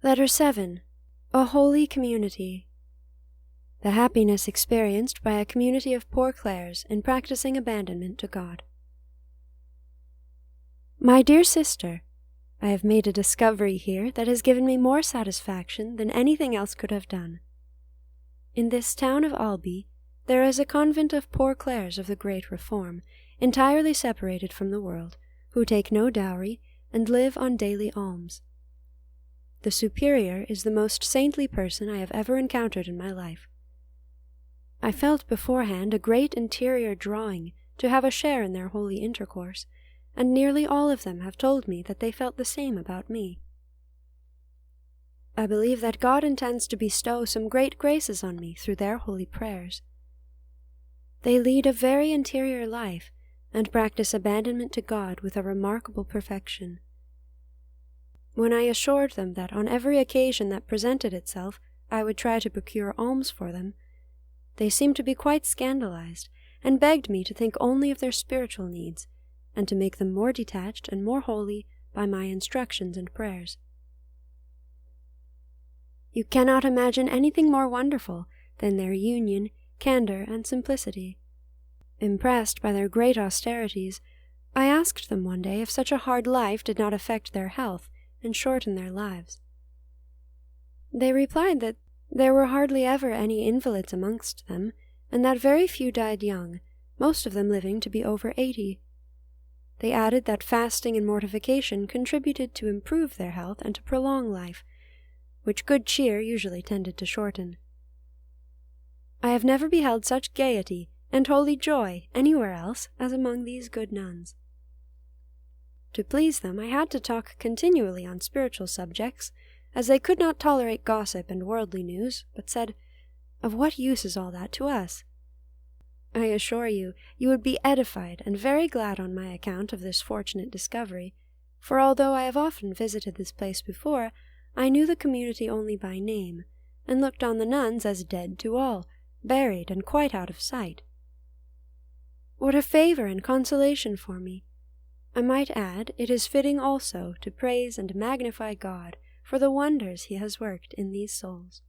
Letter 7. A Holy Community. The happiness experienced by a community of poor Clares in practicing abandonment to God. My dear sister, I have made a discovery here that has given me more satisfaction than anything else could have done. In this town of Albi, there is a convent of poor Clares of the Great Reform, entirely separated from the world, who take no dowry and live on daily alms. The superior is the most saintly person I have ever encountered in my life. I felt beforehand a great interior drawing to have a share in their holy intercourse, and nearly all of them have told me that they felt the same about me. I believe that God intends to bestow some great graces on me through their holy prayers. They lead a very interior life, and practice abandonment to God with a remarkable perfection. When I assured them that on every occasion that presented itself I would try to procure alms for them, they seemed to be quite scandalized, and begged me to think only of their spiritual needs, and to make them more detached and more holy by my instructions and prayers. You cannot imagine anything more wonderful than their union, candor, and simplicity. Impressed by their great austerities, I asked them one day if such a hard life did not affect their health and shorten their lives. They replied that there were hardly ever any invalids amongst them, and that very few died young, most of them living to be over 80. They added that fasting and mortification contributed to improve their health and to prolong life, which good cheer usually tended to shorten. I have never beheld such gaiety and holy joy anywhere else as among these good nuns. To please them, I had to talk continually on spiritual subjects, as they could not tolerate gossip and worldly news, but said, "Of what use is all that to us?" I assure you, you would be edified and very glad on my account of this fortunate discovery, for although I have often visited this place before, I knew the community only by name, and looked on the nuns as dead to all, buried and quite out of sight. What a favor and consolation for me! I might add, it is fitting also to praise and magnify God for the wonders He has worked in these souls.